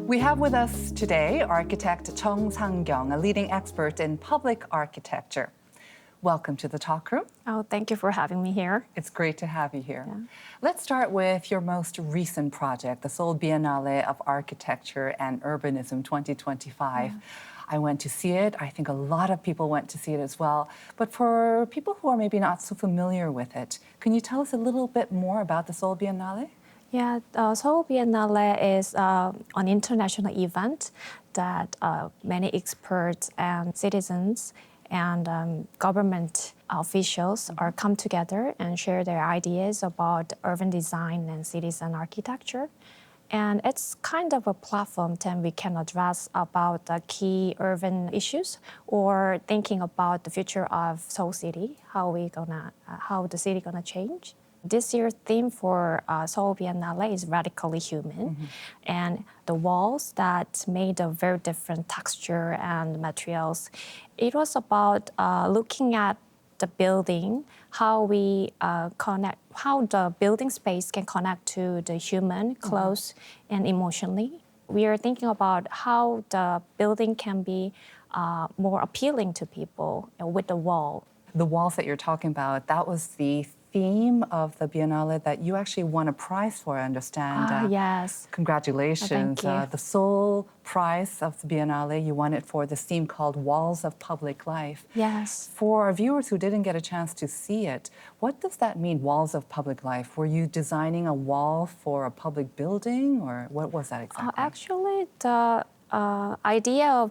We have with us today architect Jeong Sang-kyong, a leading expert in public architecture. Welcome to the talk room. Oh, thank you for having me here. It's great to have you here. Yeah. Let's start with your most recent project, the Seoul Biennale of Architecture and Urbanism 2025. Yeah. I went to see it. I think a lot of people went to see it as well. But for people who are maybe not so familiar with it, can you tell us a little bit more about the Seoul Biennale? Yeah, Seoul Biennale is an international event that many experts and citizens and government officials are come together and share their ideas about urban design and citizen architecture. And it's kind of a platform that we can address about the key urban issues or thinking about the future of Seoul City, how the city gonna change. This year's theme for Seoul Biennale is radically human. Mm-hmm. And the walls that made a very different texture and materials. It was about looking at the building, how we connect, how the building space can connect to the human, close and emotionally. We are thinking about how the building can be more appealing to people with the wall. The walls that you're talking about, that was the theme of the Biennale that you actually won a prize for, I understand. Yes. Congratulations. Thank you. The Seoul Prize of the Biennale, you won it for this theme called Walls of Public Life. Yes. For our viewers who didn't get a chance to see it, what does that mean, Walls of Public Life? Were you designing a wall for a public building, or what was that exactly? Actually, the idea of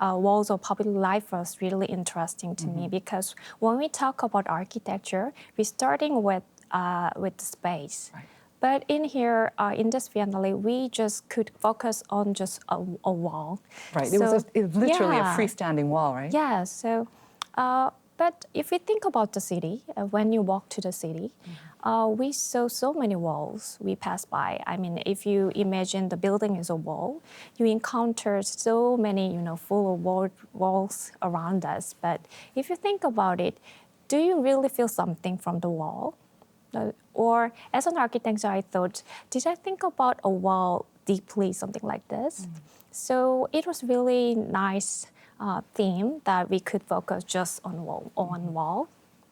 walls of public life was really interesting to me because when we talk about architecture, we're starting with the space. Right. But in here, in this Biennale, we just could focus on just a wall. Right. So, it was literally a freestanding wall, right? Yeah. So, but if you think about the city, when you walk to the city, we saw so many walls we pass by. I mean, if you imagine the building is a wall, you encounter so many, full of walls around us. But if you think about it, do you really feel something from the wall? Or as an architect, I thought, did I think about a wall deeply, something like this? So it was really nice theme that we could focus just on wall.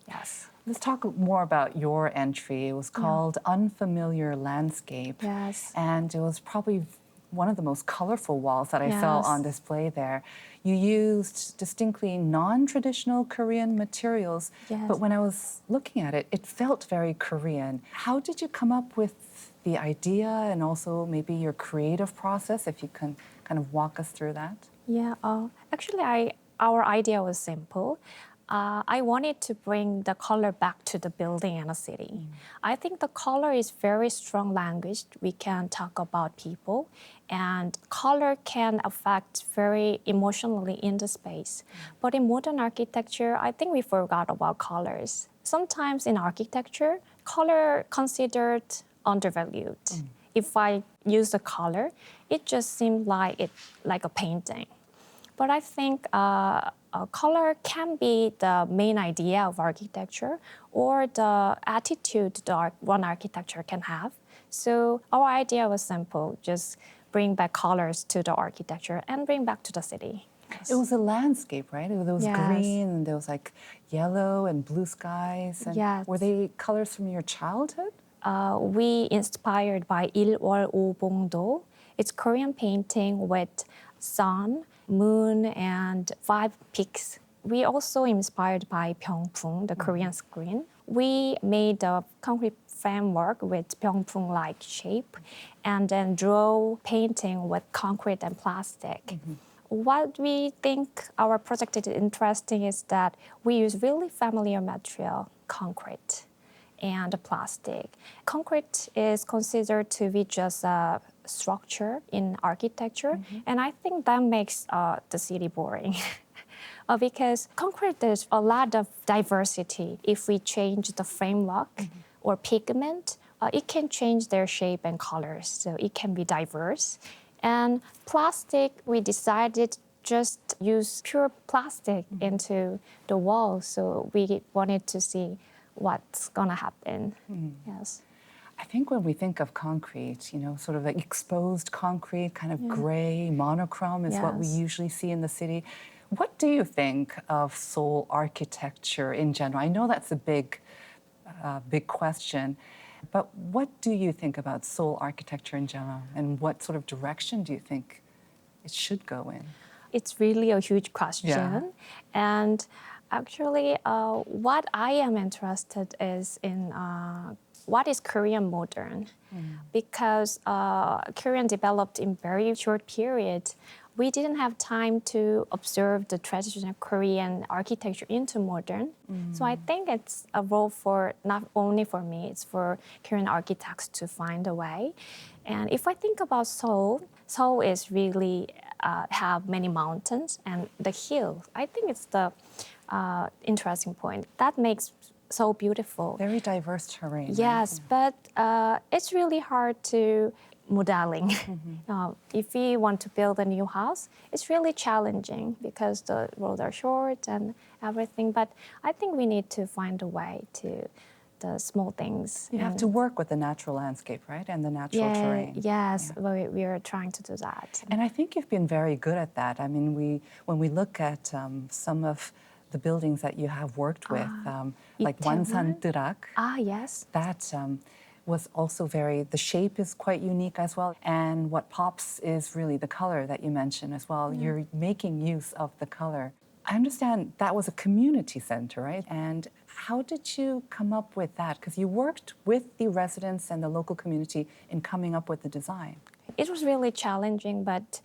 Yes. Let's talk more about your entry. It was called Unfamiliar Landscape. Yes. And it was probably one of the most colorful walls that I saw on display there. You used distinctly non-traditional Korean materials, but when I was looking at it, it felt very Korean. How did you come up with the idea and also maybe your creative process, if you can kind of walk us through that? Yeah, actually, our idea was simple. I wanted to bring the color back to the building and a city. I think the color is very strong language. We can talk about people, and color can affect very emotionally in the space. But in modern architecture, I think we forgot about colors. Sometimes in architecture, color considered undervalued. If I use the color, it just seemed like a painting. But I think color can be the main idea of architecture or the attitude that one architecture can have. So our idea was simple, just bring back colors to the architecture and bring back to the city. Yes. It was a landscape, right? There was green, and there was like yellow and blue skies. And were they colors from your childhood? We inspired by 일월 오봉도. It's Korean painting with sun, moon, and 5 peaks we also inspired by Pyeongpung, the Korean screen. We made a concrete framework with Pyeongpung-like shape and then draw painting with concrete and plastic. What we think our project is interesting is that we use really familiar material, concrete and plastic. Concrete is considered to be just a structure in architecture, and I think that makes the city boring. Because concrete, there's a lot of diversity. If we change the framework or pigment, it can change their shape and colors, so it can be diverse. And plastic, we decided just use pure plastic into the wall, so we wanted to see what's gonna happen. Yes. I think when we think of concrete, you know, sort of like exposed concrete, kind of gray, monochrome is what we usually see in the city. What do you think of Seoul architecture in general? I know that's a big question, but what do you think about Seoul architecture in general, and what sort of direction do you think it should go in? It's really a huge question. And actually, what I am interested is in what is Korean modern? Because Korean developed in very short period. We didn't have time to observe the traditional Korean architecture into modern. So I think it's a role for, not only for me, it's for Korean architects to find a way. And if I think about Seoul, Seoul is really have many mountains and the hill. I think it's the interesting point. That makes Seoul beautiful. Very diverse terrain. Yes, but it's really hard to modeling. If we want to build a new house, it's really challenging because the roads are short and everything. But I think we need to find a way to the small things. You have to work with the natural landscape, right? And the natural terrain. Yes, we are trying to do that. And I think you've been very good at that. I mean, when we look at some of the buildings that you have worked with, like Wansan뜨락. Yes. That was also the shape is quite unique as well. And what pops is really the color that you mentioned as well. You're making use of the color. I understand that was a community center, right? And how did you come up with that? Because you worked with the residents and the local community in coming up with the design. It was really challenging, but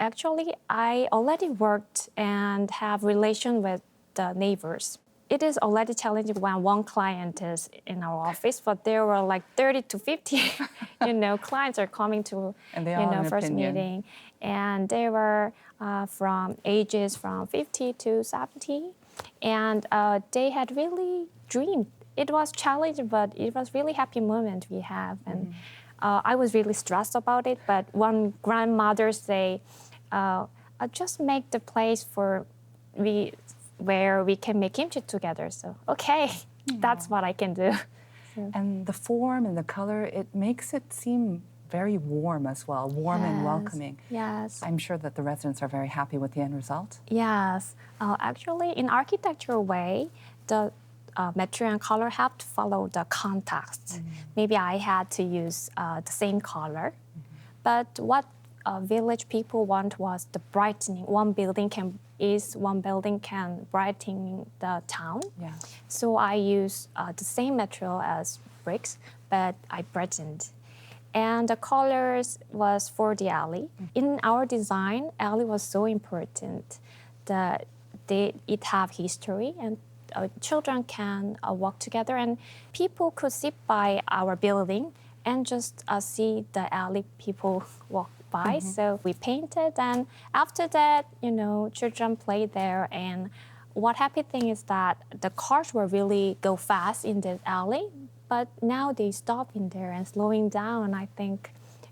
actually I already worked and have relation with the neighbors. It is already challenging when one client is in our office, but there were like 30 to 50, clients are coming to, first opinion. meeting. And they were from ages from 50 to 70. And they had really dreamed. It was challenging, but it was really happy moment we have. And I was really stressed about it, but one grandmother say, just make the place where we can make kimchi together. So, okay, that's what I can do. And the form and the color, it makes it seem very warm as well, warm and welcoming. Yes. I'm sure that the residents are very happy with the end result. Yes. Actually, in architectural way, the material and color have to follow the context. Maybe I had to use the same color, but what village people want was the brightening. One building can brighten the town. Yeah. So I use the same material as bricks, but I brightened. And the colors was for the alley. In our design, alley was so important that it have history and children can walk together and people could sit by our building and just see the alley people walk by. So we painted, and after that, children played there. And what happy thing is that the cars will really go fast in the alley, but now they stop in there and slowing down. I think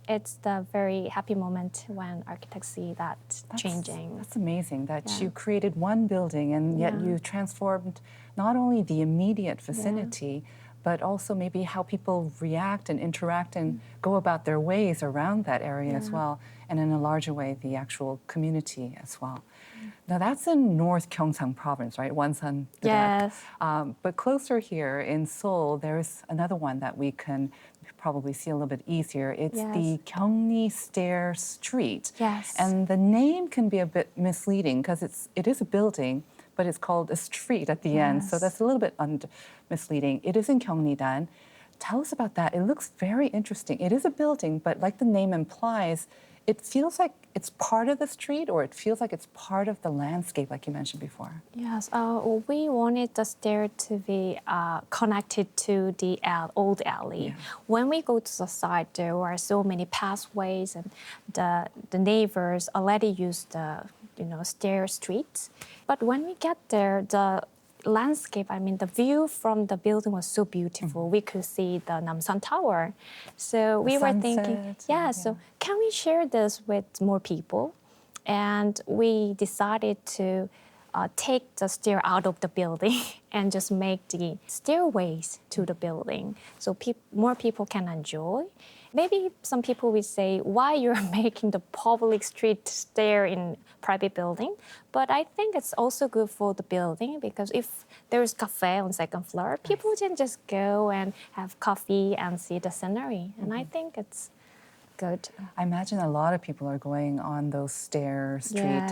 it's the very happy moment when architects see that changing. That's amazing that you created one building and yet you transformed not only the immediate vicinity, but also maybe how people react and interact and go about their ways around that area as well, and in a larger way, the actual community as well. Now that's in North Gyeongsang Province, right? Wansan뜨락. Yes. But closer here in Seoul, there's another one that we can probably see a little bit easier. It's the Gyeongni Stair Street. Yes. And the name can be a bit misleading because it is a building, but it's called a street at the end. So that's a little bit misleading. It is in Gyeongnidan. Tell us about that. It looks very interesting. It is a building, but like the name implies, it feels like it's part of the street, or it feels like it's part of the landscape, like you mentioned before. Yes, we wanted the stair to be connected to the old alley. Yeah. When we go to the site, there are so many pathways, and the neighbors already use the stair streets. But when we get there, the landscape, the view from the building was so beautiful. Mm-hmm. We could see the Namsan Tower. So we were thinking, so can we share this with more people? And we decided to take the stair out of the building and just make the stairways to the building so more people can enjoy. Maybe some people will say, why you're making the public street stair in private building? But I think it's also good for the building, because if there's cafe on second floor, people can just go and have coffee and see the scenery. And I think it's good. I imagine a lot of people are going on those stair street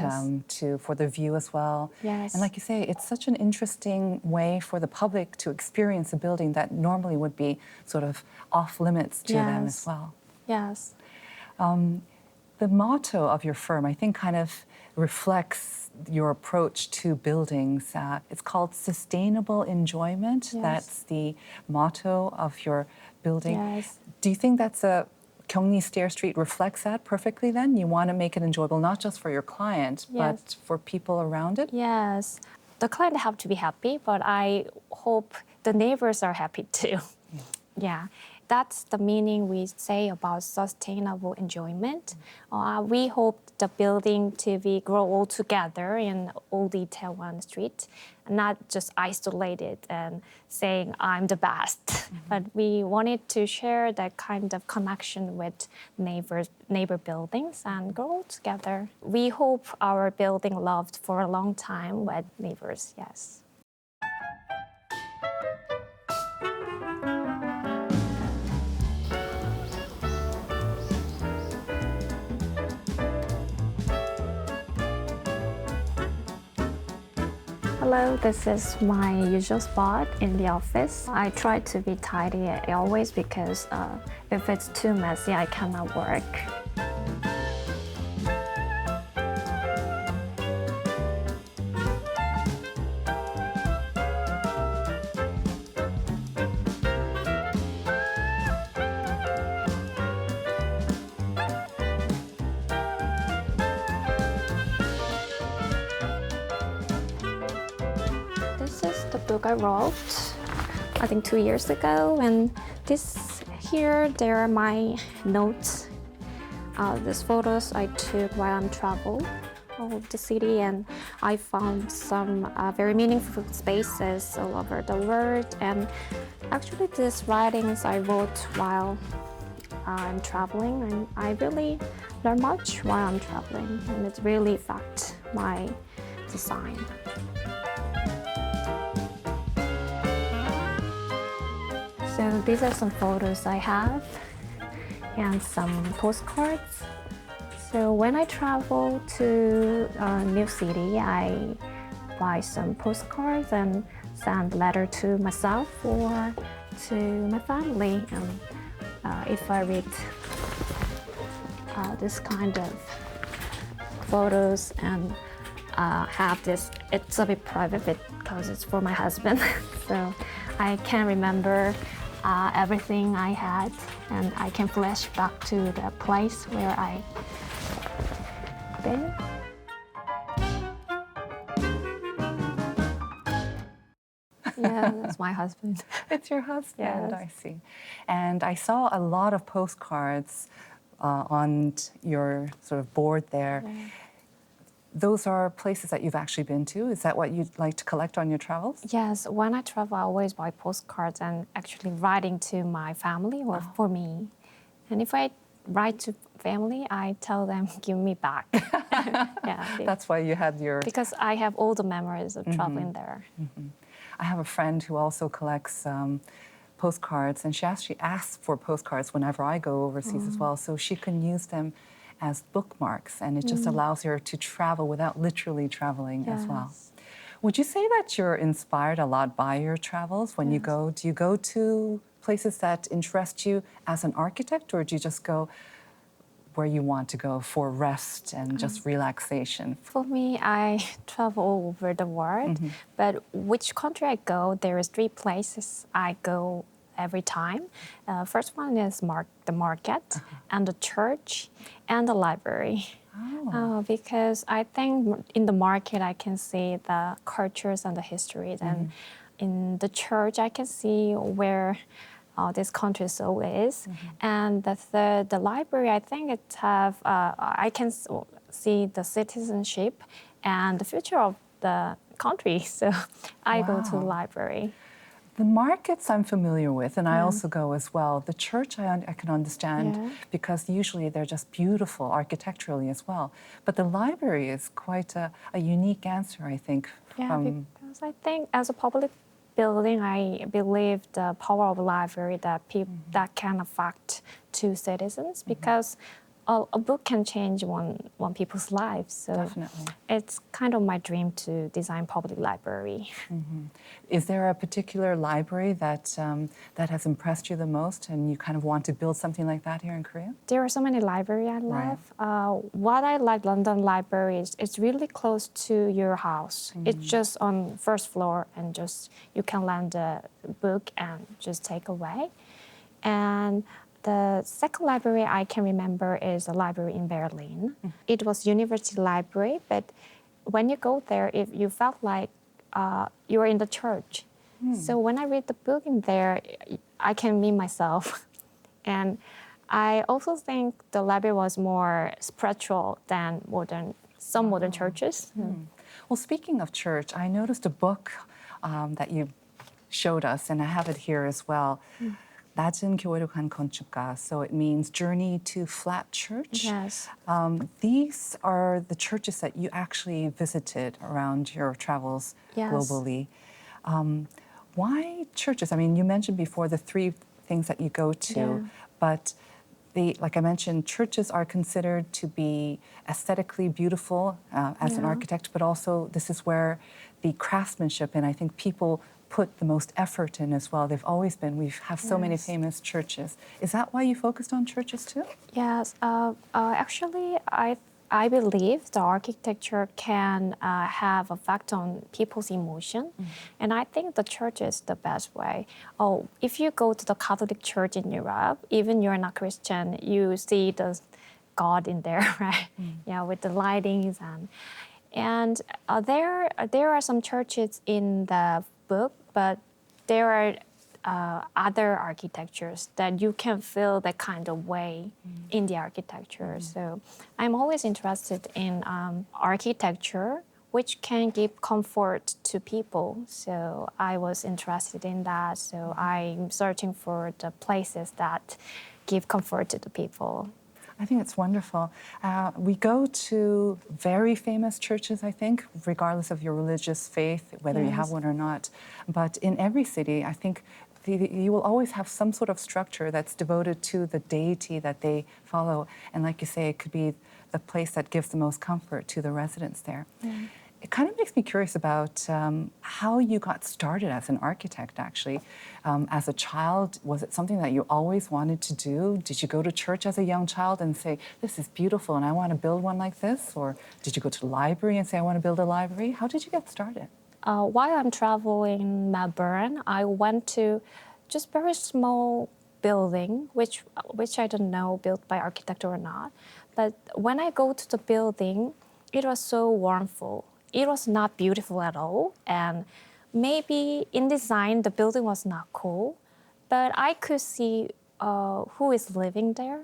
for the view as well. Yes. And like you say, it's such an interesting way for the public to experience a building that normally would be sort of off limits to them as well. Yes. The motto of your firm, I think, kind of reflects your approach to buildings. It's called sustainable enjoyment. Yes. That's the motto of your building. Yes. Do you think that's Gyeongni Stair Street reflects that perfectly then? You want to make it enjoyable not just for your client, but for people around it? Yes. The client have to be happy, but I hope the neighbors are happy too. Yeah. That's the meaning we say about sustainable enjoyment. We hope the building to grow all together in all Itaewon Street, not just isolated and saying I'm the best. But we wanted to share that kind of connection with neighbor buildings and grow all together. We hope our building loved for a long time with neighbors. Yes. Hello, this is my usual spot in the office. I try to be tidy always because if it's too messy, I cannot work. I wrote, I think 2 years ago, and there are my notes. These photos I took while I'm traveling of the city, and I found some very meaningful spaces all over the world. And actually, these writings I wrote while I'm traveling, and I really learn much while I'm traveling, and it really affects my design. So these are some photos I have and some postcards. So when I travel to a new city, I buy some postcards and send a letter to myself or to my family. And if I read this kind of photos and have this, it's a bit private because it's for my husband. So I can remember everything I had, and I can flash back to the place where I've been. Yeah, that's my husband. It's your husband, Yes. I see. And I saw a lot of postcards on your sort of board there. Yeah. Those are places that you've actually been to? Is that what you'd like to collect on your travels? Yes, when I travel, I always buy postcards and actually writing to my family or for me. And if I write to family, I tell them, give me back. That's why you had your... Because I have all the memories of traveling there. Mm-hmm. I have a friend who also collects postcards, and she actually asks for postcards whenever I go overseas as well, so she can use them as bookmarks, and it just allows her to travel without literally traveling as well. Would you say that you're inspired a lot by your travels when you go? Do you go to places that interest you as an architect, or do you just go where you want to go for rest and just relaxation? For me, I travel all over the world, but which country I go, there is 3 places I go every time. First one is the market, and the church, and the library. Because I think in the market I can see the cultures and the histories, and in the church I can see where this country's soul is. And the library, I think I can see the citizenship and the future of the country. So I go to the library. The markets I'm familiar with, and I also go as well. The church I can understand because usually they're just beautiful architecturally as well. But the library is quite a unique answer, I think. Because I think as a public building, I believe the power of a library that can affect to citizens, because a book can change one people's lives. So definitely. It's kind of my dream to design public library. Is there a particular library that has impressed you the most, and you kind of want to build something like that here in Korea? There are so many libraries I love. What I like London Library is it's really close to your house. It's just on first floor, and just you can lend the book and just take away. And the second library I can remember is a library in Berlin. It was university library, but when you go there, you felt like you're in the church. So when I read the book in there, I can be myself. And I also think the library was more spiritual than some modern churches. Well, speaking of church, I noticed a book that you showed us, and I have it here as well. 낮은 교회로 간 건축가. So it means Journey to Flat Church. Yes. These are the churches that you actually visited around your travels globally. Why churches? I mean, you mentioned before the 3 things that you go to, but like I mentioned, churches are considered to be aesthetically beautiful as an architect, but also this is where the craftsmanship, and I think people put the most effort in as well. They've always been. We have so many famous churches. Is that why you focused on churches too? Yes. Actually, I believe the architecture can have effect on people's emotion, and I think the church is the best way. If you go to the Catholic Church in Europe, even you're not Christian, you see the God in there, right? Yeah, with the lightings and there are some churches in the book, but there are other architectures that you can feel that kind of way in the architecture. So I'm always interested in architecture which can give comfort to people. So I was interested in that. So I'm searching for the places that give comfort to the people. I think it's wonderful. We go to very famous churches, I think, regardless of your religious faith, whether you have one or not. But in every city, I think you will always have some sort of structure that's devoted to the deity that they follow. And like you say, it could be the place that gives the most comfort to the residents there. It kind of makes me curious about how you got started as an architect, actually. As a child, was it something that you always wanted to do? Did you go to church as a young child and say, this is beautiful and I want to build one like this? Or did you go to the library and say, I want to build a library? How did you get started? While I'm traveling in Melbourne, I went to just very small building, which I don't know built by architect or not. But when I go to the building, it was so warmful. It was not beautiful at all, and maybe in design the building was not cool, but I could see who is living there.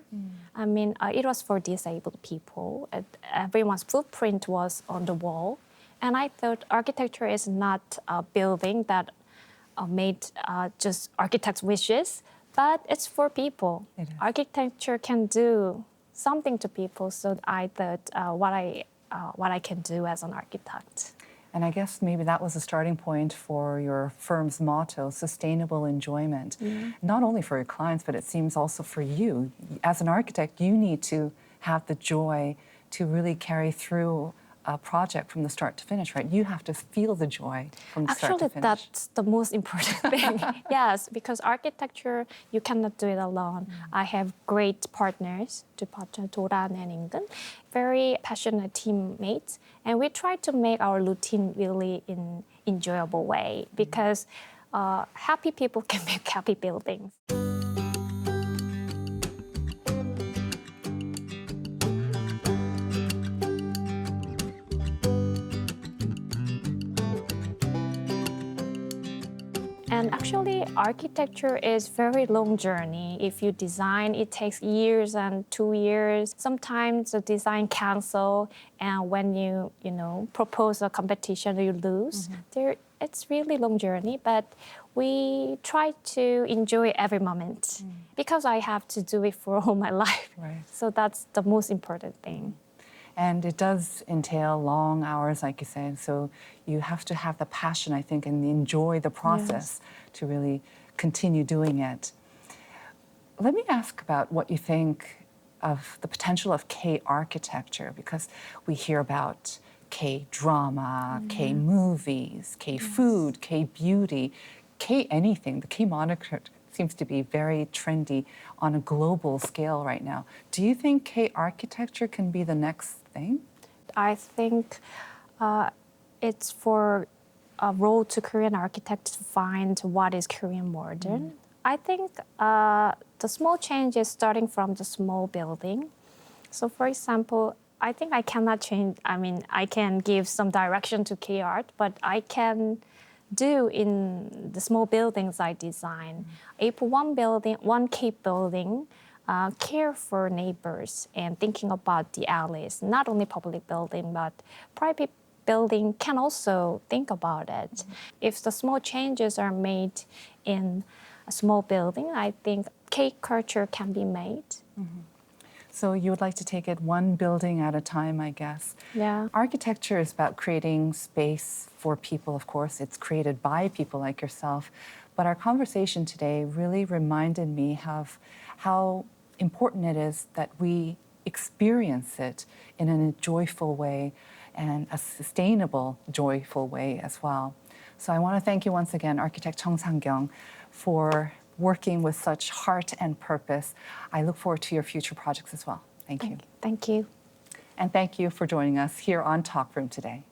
I mean, it was for disabled people. Everyone's footprint was on the wall, and I thought architecture is not a building that made just architects' wishes, but it's for people. Architecture can do something to people, so I thought what I can do as an architect. And I guess maybe that was a starting point for your firm's motto, sustainable enjoyment. Not only for your clients, but it seems also for you. As an architect, you need to have the joy to really carry through a project from the start to finish, right? You have to feel the joy from the start to finish. Actually, that's the most important thing. Yes, because architecture, you cannot do it alone. I have great partners, 조란 and Ingden, very passionate teammates, and we try to make our routine really in enjoyable way because happy people can make happy buildings. And actually, architecture is very long journey. If you design, it takes years and 2 years. Sometimes the design cancel, and when you propose a competition, you lose. It's really long journey, but we try to enjoy every moment because I have to do it for all my life. Right. So that's the most important thing. And it does entail long hours, like you said. So you have to have the passion, I think, and enjoy the process to really continue doing it. Let me ask about what you think of the potential of K-architecture, because we hear about K-drama, K-movies, K-food, K-beauty, K-anything. The K-moniker seems to be very trendy on a global scale right now. Do you think K-architecture can be the next thing? I think it's for a role to Korean architects to find what is Korean modern. I think the small change is starting from the small building. So for example, I think I cannot change, I can give some direction to K-art, but I can do in the small buildings I design. If one K building, care for neighbors and thinking about the alleys, not only public building, but private building can also think about it. If the small changes are made in a small building, I think KCulture can be made. So you would like to take it one building at a time, I guess. Yeah. Architecture is about creating space for people, of course. It's created by people like yourself. But our conversation today really reminded me of how important it is that we experience it in a joyful way and a sustainable, joyful way as well. So I want to thank you once again, architect Jeong Sang-kyong, for working with such heart and purpose. I look forward to your future projects as well. Thank you. Thank you. And thank you for joining us here on Talk Room today.